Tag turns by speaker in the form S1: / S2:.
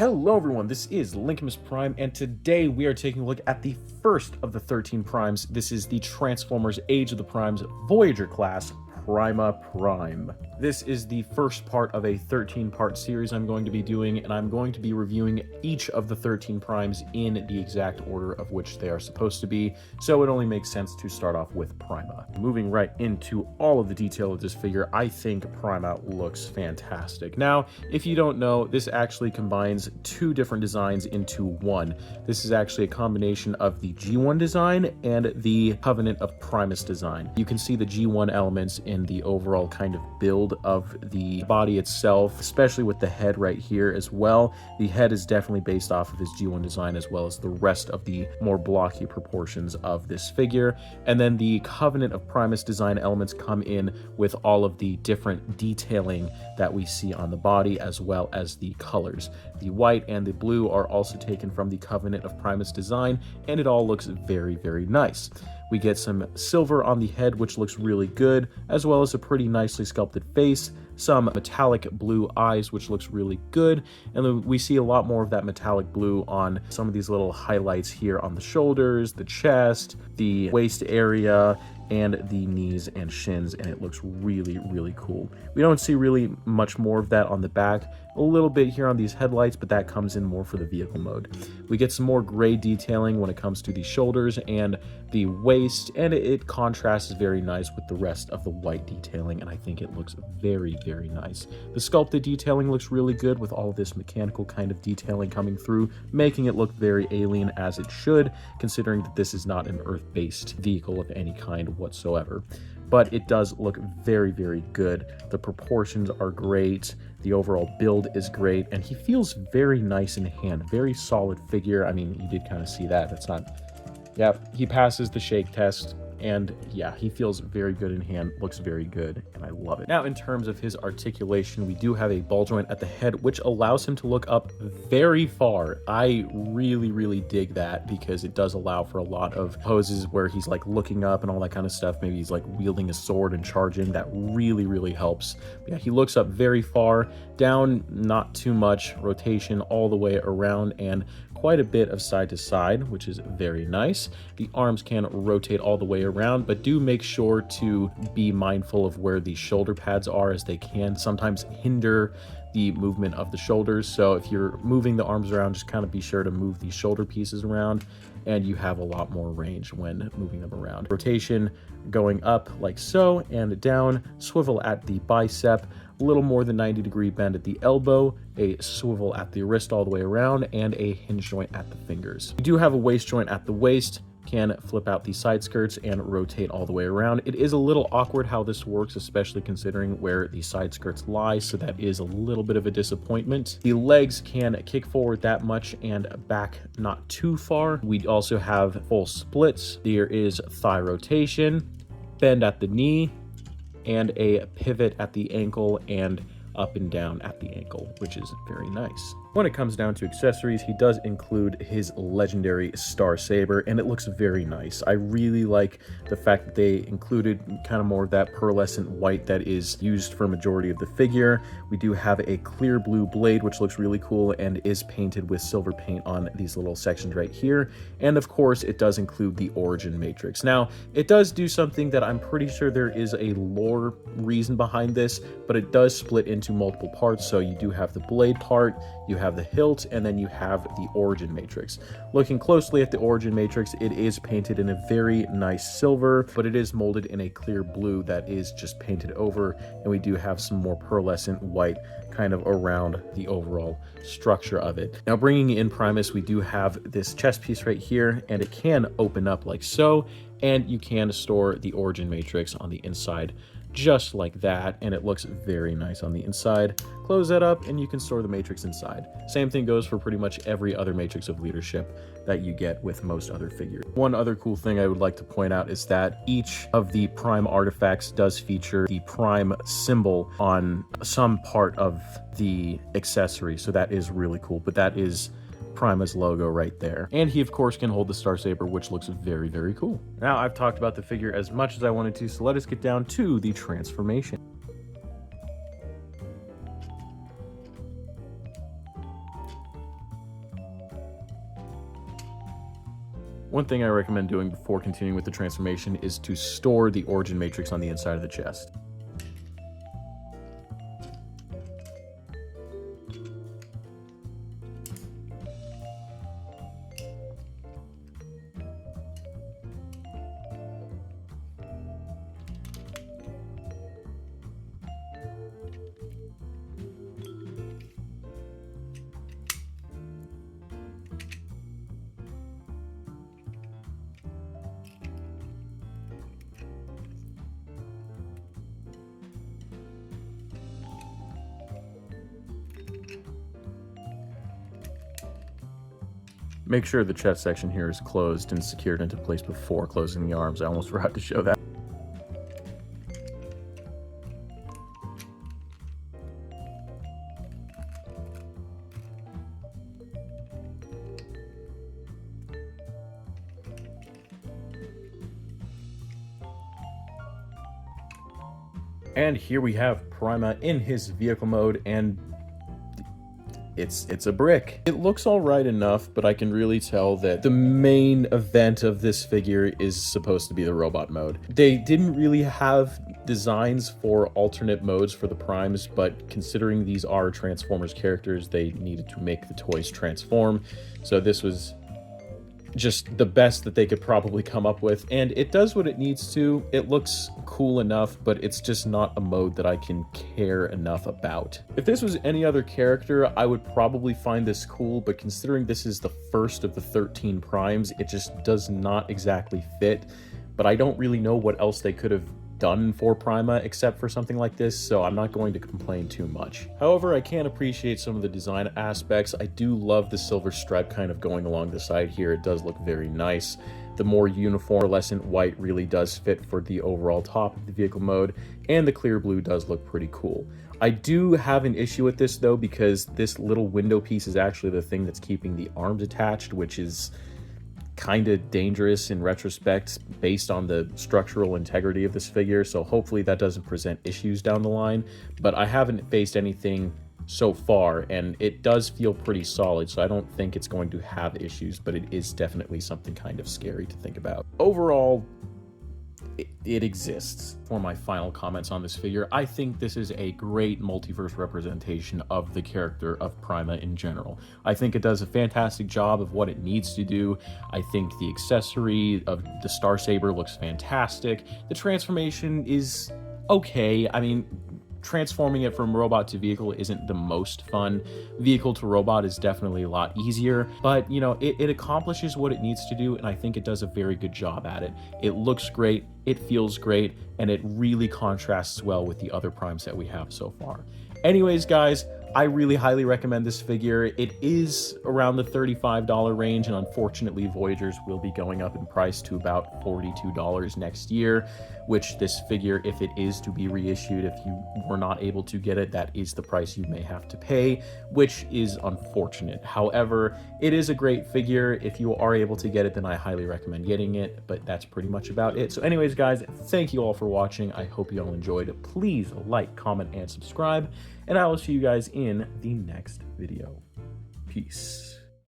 S1: Hello everyone, this is Lincoln's Prime, and today we are taking a look at the first of the 13 primes. This is the Transformers Age of the Primes Voyager class, Prima Prime. This is the first part of a 13-part series I'm going to be doing, and I'm going to be reviewing each of the 13 primes in the exact order of which they are supposed to be, so it only makes sense to start off with Prima. Moving right into all of the detail of this figure, I think Prima looks fantastic. Now, if you don't know, this actually combines two different designs into one. This is actually a combination of the G1 design and the Covenant of Primus design. You can see the G1 elements in the overall kind of build of the body itself, especially with the head right here as well. The head is definitely based off of his G1 design, as well as the rest of the more blocky proportions of this figure. And then the Covenant of Primus design elements come in with all of the different detailing that we see on the body, as well as the colors. The white and the blue are also taken from the Covenant of Primus design, and it all looks very, very nice. We get some silver on the head, which looks really good, as well as a pretty nicely sculpted face, some metallic blue eyes, which looks really good, and then we see a lot more of that metallic blue on some of these little highlights here on the shoulders, the chest, the waist area, and the knees and shins, and it looks really, really cool. We don't see really much more of that on the back, a little bit here on these headlights, but that comes in more for the vehicle mode. We get some more gray detailing when it comes to the shoulders and the waist, and it contrasts very nice with the rest of the white detailing, and I think it looks very, very nice. The sculpted detailing looks really good with all of this mechanical kind of detailing coming through, making it look very alien, as it should, considering that this is not an Earth-based vehicle of any kind whatsoever. But it does look very, very good. The proportions are great. The overall build is great, and he feels very nice in hand. Very solid figure. I mean, you did kind of see that. That's not... Yeah, he passes the shake test, and yeah, he feels very good in hand, looks very good, and I love it. Now, in terms of his articulation, we do have a ball joint at the head, which allows him to look up very far. I really, really dig that, because it does allow for a lot of poses where he's like looking up and all that kind of stuff. Maybe he's like wielding a sword and charging. That really, really helps. But yeah, he looks up very far, down not too much, rotation all the way around, and quite a bit of side to side, which is very nice. The arms can rotate all the way around, but do make sure to be mindful of where the shoulder pads are, as they can sometimes hinder the movement of the shoulders. So if you're moving the arms around, just kind of be sure to move the shoulder pieces around, and you have a lot more range when moving them around. Rotation going up like so, and down, swivel at the bicep, a little more than 90-degree bend at the elbow, a swivel at the wrist all the way around, and a hinge joint at the fingers. We do have a waist joint at the waist, can flip out the side skirts and rotate all the way around. It is a little awkward how this works, especially considering where the side skirts lie, so that is a little bit of a disappointment. The legs can kick forward that much and back not too far. We also have full splits. There is thigh rotation, bend at the knee, and a pivot at the ankle, and up and down at the ankle, which is very nice. When it comes down to accessories, he does include his legendary Star Saber, and it looks very nice. I really like the fact that they included kind of more of that pearlescent white that is used for a majority of the figure. We do have a clear blue blade, which looks really cool and is painted with silver paint on these little sections right here. And of course, it does include the origin matrix. Now, it does do something that I'm pretty sure there is a lore reason behind this, but it does split into multiple parts. So you do have the blade part, you have the hilt, and then you have the origin matrix. Looking closely at the origin matrix, it is painted in a very nice silver, but it is molded in a clear blue that is just painted over, and we do have some more pearlescent white kind of around the overall structure of it. Now, bringing in Primus, we do have this chest piece right here, and it can open up like so, and you can store the origin matrix on the inside just like that, and it looks very nice on the inside. Close that up and you can store the matrix inside. Same thing goes for pretty much every other matrix of leadership that you get with most other figures. One other cool thing I would like to point out is that each of the Prime artifacts does feature the Prime symbol on some part of the accessory, so that is really cool. But that is Prima's logo right there. And he, of course, can hold the Star Saber, which looks very, very cool. Now, I've talked about the figure as much as I wanted to, so let us get down to the transformation. One thing I recommend doing before continuing with the transformation is to store the origin matrix on the inside of the chest. Make sure the chest section here is closed and secured into place before closing the arms. I almost forgot to show that. And here we have Prima in his vehicle mode, and it's a brick. It looks all right enough, but I can really tell that the main event of this figure is supposed to be the robot mode. They didn't really have designs for alternate modes for the primes, but considering these are Transformers characters, they needed to make the toys transform. So this was just the best that they could probably come up with, and it does what it needs to. It looks cool enough, but it's just not a mode that I can care enough about. If this was any other character, I would probably find this cool, but considering this is the first of the 13 primes, it just does not exactly fit. But I don't really know what else they could have done for Prima except for something like this, so I'm not going to complain too much. However, I can appreciate some of the design aspects. I do love the silver stripe kind of going along the side here. It does look very nice. The more uniform fluorescent white really does fit for the overall top of the vehicle mode, and the clear blue does look pretty cool. I do have an issue with this though, because this little window piece is actually the thing that's keeping the arms attached, which is kind of dangerous in retrospect based on the structural integrity of this figure, so hopefully that doesn't present issues down the line. But I haven't faced anything so far, and it does feel pretty solid, so I don't think it's going to have issues, but it is definitely something kind of scary to think about. Overall, it exists. For my final comments on this figure, I think this is a great multiverse representation of the character of Prima in general. I think it does a fantastic job of what it needs to do. I think the accessory of the Star Saber looks fantastic. The transformation is okay. I mean, transforming it from robot to vehicle isn't the most fun. Vehicle to robot is definitely a lot easier, but you know, it accomplishes what it needs to do, and I think it does a very good job at it. It looks great, it feels great, and it really contrasts well with the other primes that we have so far. Anyways, guys, I really highly recommend this figure. It is around the $35 range, and unfortunately Voyagers will be going up in price to about $42 next year, which this figure, if it is to be reissued, if you were not able to get it, that is the price you may have to pay, which is unfortunate. However, it is a great figure. If you are able to get it, then I highly recommend getting it, but that's pretty much about it. So anyways, guys, thank you all for watching. I hope you all enjoyed it. Please like, comment, and subscribe, and I will see you guys in the next video. Peace.